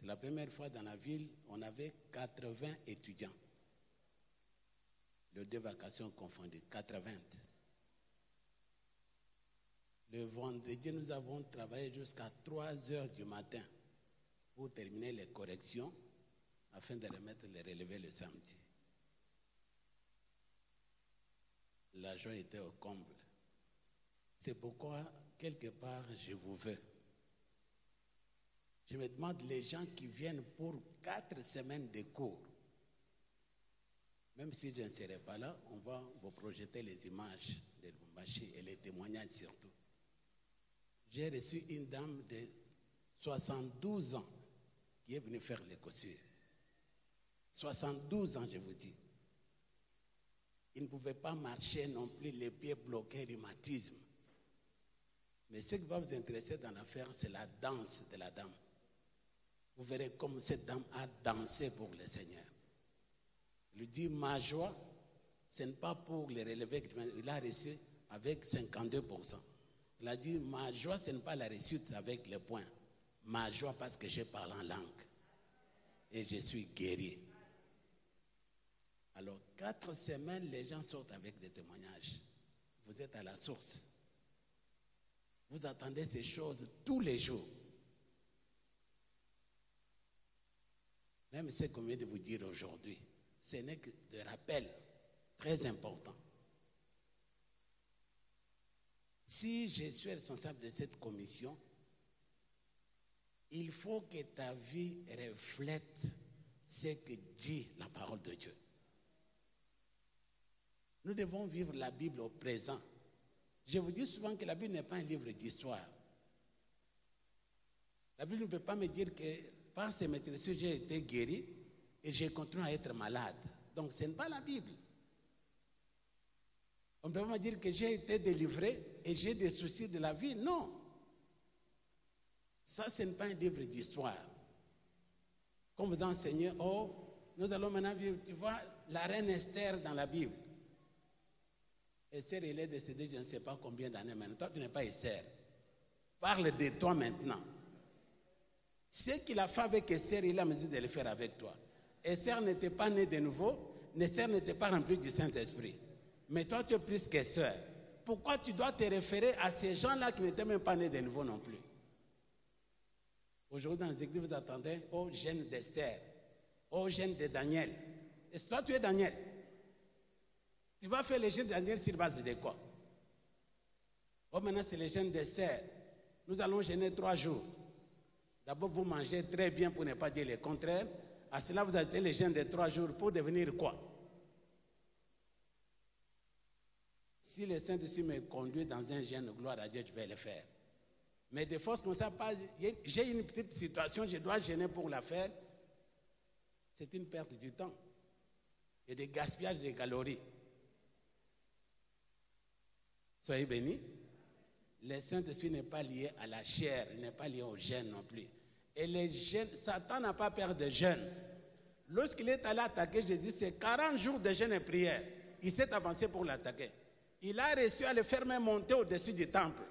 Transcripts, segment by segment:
C'est la première fois dans la ville, on avait 80 étudiants. Les 2 vacations confondues, 80. Le vendredi, nous avons travaillé jusqu'à 3 heures du matin pour terminer les corrections afin de remettre les relevés le samedi. La joie était au comble. C'est pourquoi, quelque part, je vous veux. Je me demande les gens qui viennent pour 4 semaines de cours. Même si je ne serai pas là, on va vous projeter les images de Lubumbashi et les témoignages surtout. J'ai reçu une dame de 72 ans qui est venue faire les coiffures. 72 ans, je vous dis. Il ne pouvait pas marcher non plus, les pieds bloqués, rhumatisme. Mais ce qui va vous intéresser dans l'affaire, c'est la danse de la dame. Vous verrez comme cette dame a dansé pour le Seigneur. Il lui dit, ma joie, ce n'est pas pour les relevés qu'il a reçu avec 52%. Il a dit, ma joie, ce n'est pas la réussite avec les points. Ma joie parce que je parle en langue. Et je suis guéri. Alors, 4 semaines, les gens sortent avec des témoignages. Vous êtes à la source. Vous attendez ces choses tous les jours. Même ce qu'on vient de vous dire aujourd'hui, ce n'est que des rappels très importants. Si je suis responsable de cette commission, il faut que ta vie reflète ce que dit la parole de Dieu. Nous devons vivre la Bible au présent. Je vous dis souvent que la Bible n'est pas un livre d'histoire. La Bible ne peut pas me dire que par ces maîtrises, j'ai été guéri et j'ai continué à être malade. Donc ce n'est pas la Bible. On ne peut pas me dire que j'ai été délivré et j'ai des soucis de la vie. Non. Ça, ce n'est pas un livre d'histoire. Comme vous enseignez, oh, nous allons maintenant vivre, tu vois, la reine Esther dans la Bible. Esther, elle est décédée, je ne sais pas combien d'années maintenant. Toi, tu n'es pas Esther. Parle de toi maintenant. Ce qu'il a fait avec Esther, il a mesure de le faire avec toi. Esther n'était pas née de nouveau. Esther n'était pas remplie du Saint-Esprit. Mais toi, tu es plus qu'Esther. Pourquoi tu dois te référer à ces gens-là qui n'étaient même pas nés de nouveau non plus? Aujourd'hui, dans les églises, vous attendez au gène d'Esther, au gène de Daniel. Et toi, tu es Daniel. Tu vas faire les gènes de Daniel sur base de quoi? Oh, maintenant, c'est les gènes d'Esther. Nous allons gêner 3 jours. D'abord, vous mangez très bien pour ne pas dire le contraire. À cela, vous avez les gènes de 3 jours pour devenir quoi? Si le Saint-Esprit me conduit dans un gène, gloire à Dieu, je vais le faire. Mais de force comme ça, j'ai une petite situation, je dois gêner pour la faire. C'est une perte du temps et des gaspillages de calories. Soyez bénis. Le Saint-Esprit n'est pas lié à la chair, il n'est pas lié au gène non plus. Et les gènes, Satan n'a pas peur de jeûne. Lorsqu'il est allé attaquer Jésus, c'est 40 jours de jeûne et prière. Il s'est avancé pour l'attaquer. Il a réussi à le faire même monter au-dessus du temple.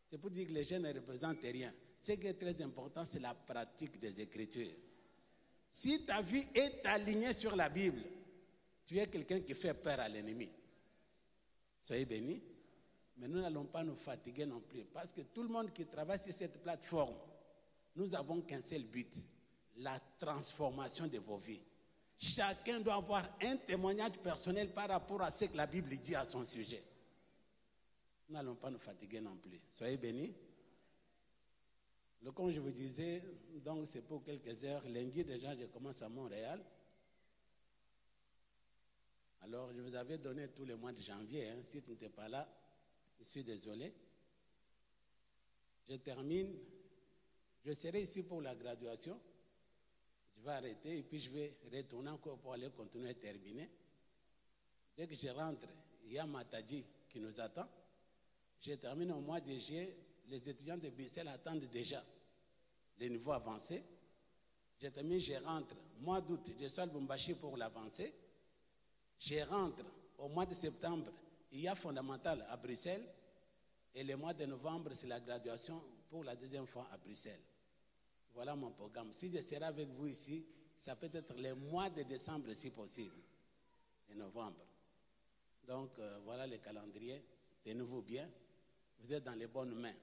C'est pour dire que les jeûnes ne représentent rien. Ce qui est très important, c'est la pratique des Écritures. Si ta vie est alignée sur la Bible, tu es quelqu'un qui fait peur à l'ennemi. Soyez bénis. Mais nous n'allons pas nous fatiguer non plus. Parce que tout le monde qui travaille sur cette plateforme, nous n'avons qu'un seul but, la transformation de vos vies. Chacun doit avoir un témoignage personnel par rapport à ce que la Bible dit à son sujet. Nous n'allons pas nous fatiguer non plus. Soyez bénis. Comme je vous disais, donc c'est pour quelques heures. Lundi déjà, je commence à Montréal. Alors, je vous avais donné tout le mois de janvier. Si tu n'étais pas là, je suis désolé. Je termine. Je serai ici pour la graduation. Je vais arrêter et puis je vais retourner encore pour aller continuer à terminer. Dès que je rentre, il y a Matadi qui nous attend. Je termine au mois de juillet. Les étudiants de Bruxelles attendent déjà les niveaux avancés. Je termine, je rentre. Mois d'août, je suis à Lubumbashi pour l'avancée. Je rentre au mois de septembre. Il y a fondamental à Bruxelles. Et le mois de novembre, c'est la graduation pour la deuxième fois à Bruxelles. Voilà mon programme. Si je serai avec vous ici, ça peut être le mois de décembre si possible, et novembre. Donc voilà le calendrier. Tenez-vous bien. Vous êtes dans les bonnes mains.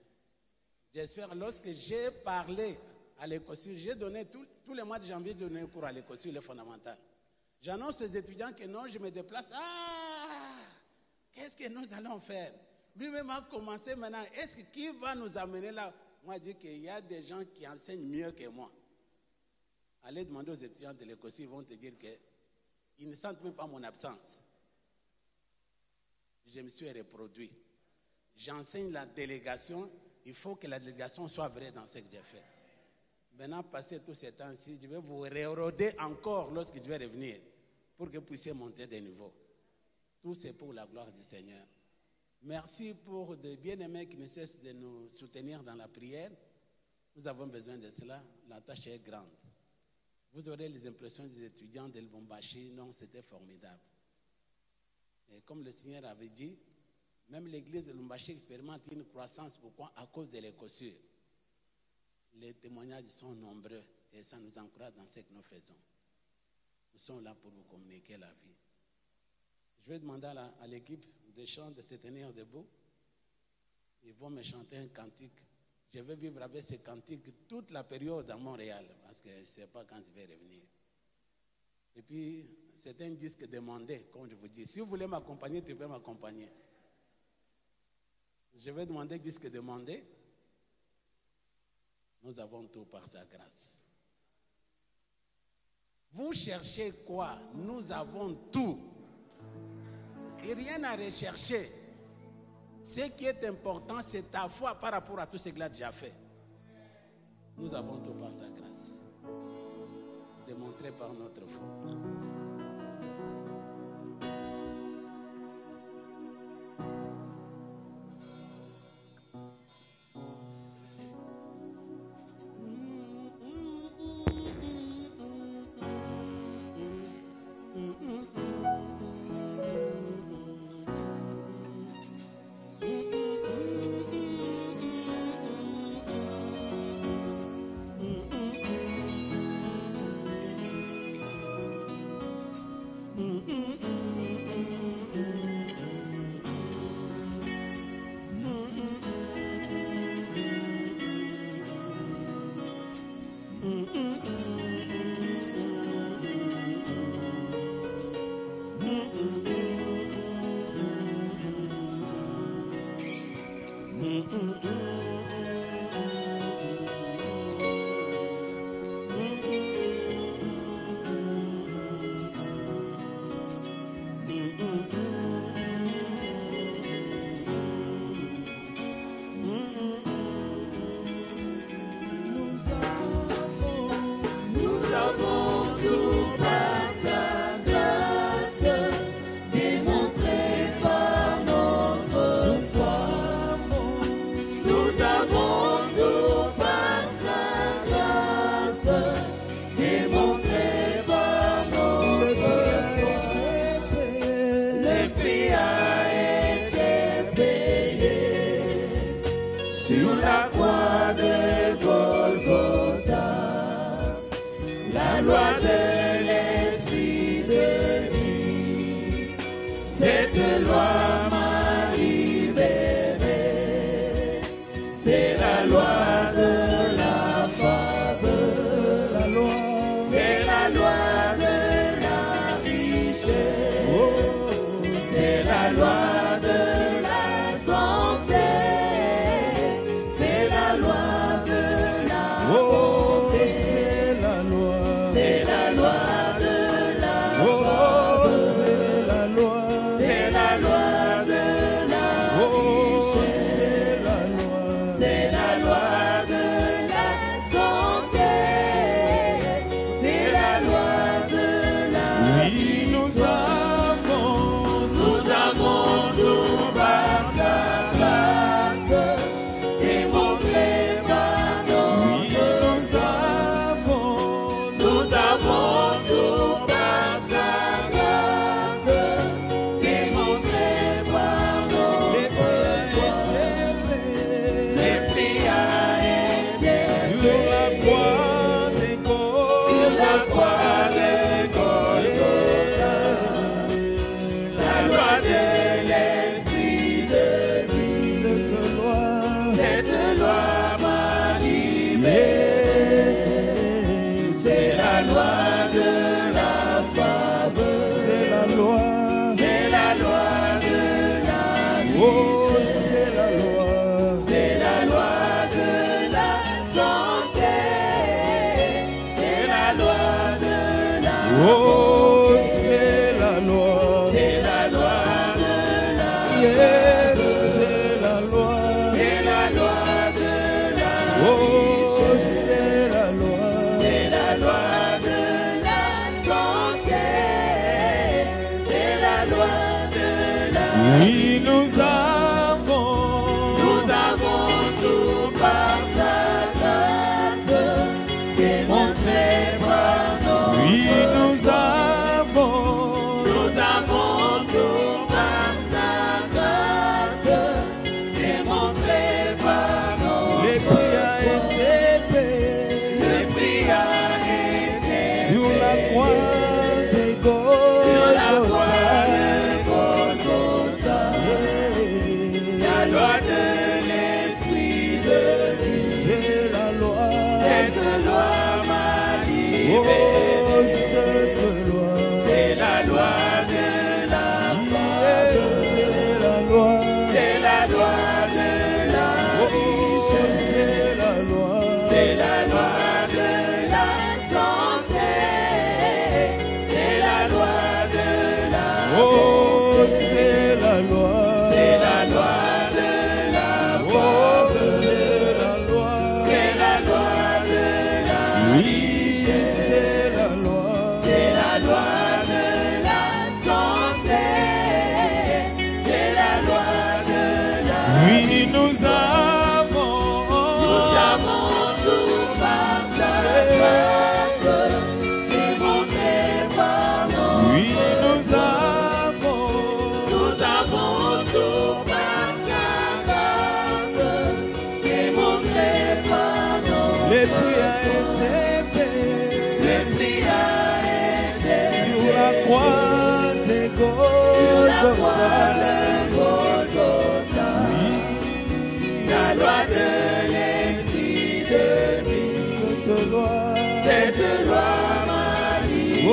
J'espère, lorsque j'ai parlé à l'ECOSUR, j'ai donné tous les mois de janvier, j'ai donné un cours à l'ECOSUR, le fondamental. J'annonce aux étudiants que non, je me déplace. Ah, qu'est-ce que nous allons faire? Lui-même a commencé maintenant. Est-ce qui va nous amener là? Moi, je dis qu'il y a des gens qui enseignent mieux que moi. Allez demander aux étudiants de l'ECOSUR, ils vont te dire qu'ils ne sentent même pas mon absence. Je me suis reproduit. J'enseigne la délégation. Il faut que la délégation soit vraie dans ce que j'ai fait. Maintenant, passé tous ces temps-ci, je vais vous réroder encore lorsque je vais revenir pour que vous puissiez monter de niveau. Tout c'est pour la gloire du Seigneur. Merci pour de bien-aimés qui ne cessent de nous soutenir dans la prière. Nous avons besoin de cela. La tâche est grande. Vous aurez les impressions des étudiants de Lubumbashi. Non, c'était formidable. Et comme le Seigneur avait dit, même l'église de Lubumbashi expérimente une croissance. Pourquoi? À cause de l'ECOSUR. Les témoignages sont nombreux et ça nous encourage dans ce que nous faisons. Nous sommes là pour vous communiquer la vie. Je vais demander à l'équipe des chants de se tenir debout. Ils vont me chanter un cantique. Je vais vivre avec ces cantiques toute la période à Montréal parce que je ne sais pas quand je vais revenir. Et puis, c'est un disque demandé, comme je vous dis. Si vous voulez m'accompagner, tu peux m'accompagner. Je vais demander disque demandé. Nous avons tout par sa grâce. Vous cherchez quoi? Nous avons tout. Et rien à rechercher. Ce qui est important, c'est ta foi par rapport à tout ce qu'il a déjà fait. Nous avons tout par sa grâce. Démontré par notre foi. Sur la croix. la loi de la faveur. C'est la loi. C'est la loi de la vie. Oh, c'est la loi. C'est la loi de la santé. C'est la loi de la Oh, c'est la loi. C'est la loi de la Yeah, c'est la loi. C'est la loi de la Oh, c'est la loi. C'est la loi de la santé. C'est la loi de la Oui, nous avons tout par sa grâce, démontré par nos oui, nous avons tout par sa grâce, démontré par nos les prix a été payés Le prix a été sur la croix de sur la croix Golgotha. de Golgotha. La loi de l'Esprit de vie, C'est la loi. cette loi m'a Oh, libéré. cette loi. C'est la loi de la Yeah, c'est la loi. C'est la loi de la Oh, c'est la loi. C'est la loi de la santé. C'est la loi de la Oh, c'est la loi. C'est la loi de la Oh, c'est la loi. C'est la loi de la Oui, c'est la loi. C'est la loi de la santé. C'est la loi de la Oui, nous avons tout par sa grâce, démontré par nos Oui, nous avons tout par sa grâce, démontré par nos les prix a été payés Le prix a été sur la croix de sur la croix Golgotha. de Golgotha. La loi de l'Esprit de vie, Cette loi. cette loi m'a libéré. Oh,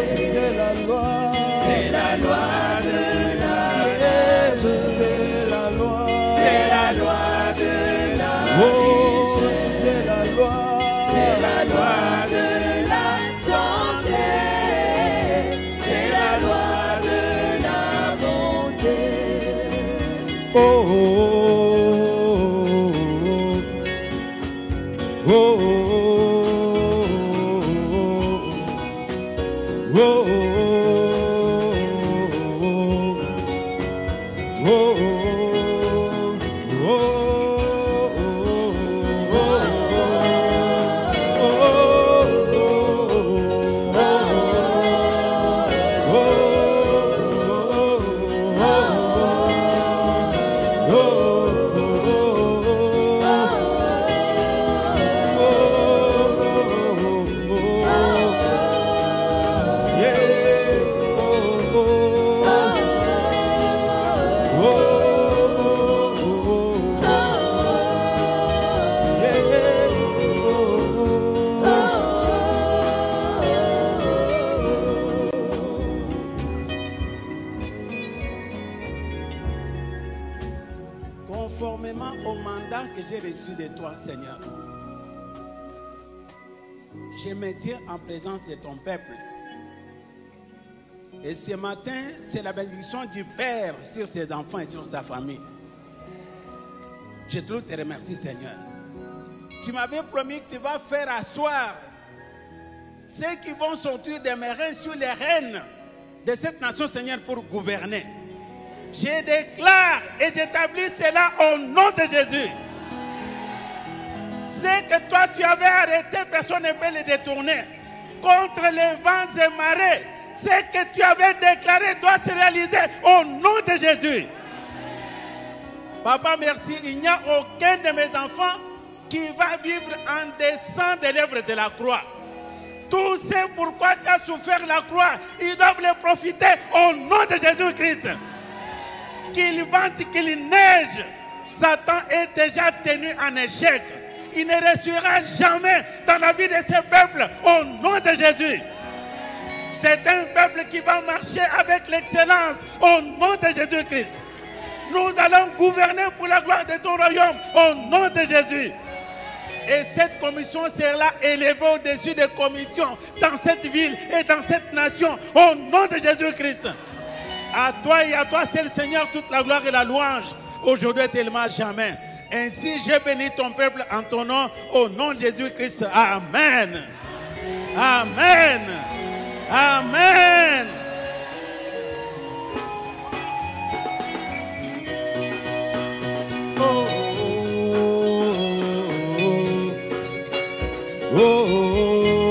c'est la loi. C'est la loi de la Yeah, c'est la loi. C'est la loi de la Oh, c'est la loi. C'est la loi de la santé. C'est la loi de la bonté. Oh, oh, oh, oh, oh, oh, oh, Conformément au mandat que j'ai reçu de toi, Seigneur, je me tiens en présence de ton peuple. Et ce matin, c'est la bénédiction du Père sur ses enfants et sur sa famille. Je te remercie, Seigneur. Tu m'avais promis que tu vas faire asseoir ceux qui vont sortir de mes reins sur les reines de cette nation, Seigneur, pour gouverner. Je déclare et j'établis cela au nom de Jésus. Ce que toi tu avais arrêté, personne ne peut le détourner. Contre les vents et marées, ce que tu avais déclaré doit se réaliser au nom de Jésus. Papa, merci. Il n'y a aucun de mes enfants qui va vivre en dessous de l'œuvre de la croix. Tout ce pourquoi tu as souffert la croix, ils doivent le profiter au nom de Jésus-Christ. Qu'il vente, qu'il neige, Satan est déjà tenu en échec. il ne réussira jamais dans la vie de ce peuple au nom de Jésus. C'est un peuple qui va marcher avec l'excellence au nom de Jésus-Christ. Nous allons gouverner pour la gloire de ton royaume au nom de Jésus. Et cette commission sera élevée au-dessus des commissions dans cette ville et dans cette nation au nom de Jésus-Christ. À toi et à toi, c'est le Seigneur, toute la gloire et la louange, aujourd'hui et tellement jamais. Ainsi, je bénis ton peuple en ton nom, au nom de Jésus-Christ. Amen. Amen. Amen. Oh, oh, oh.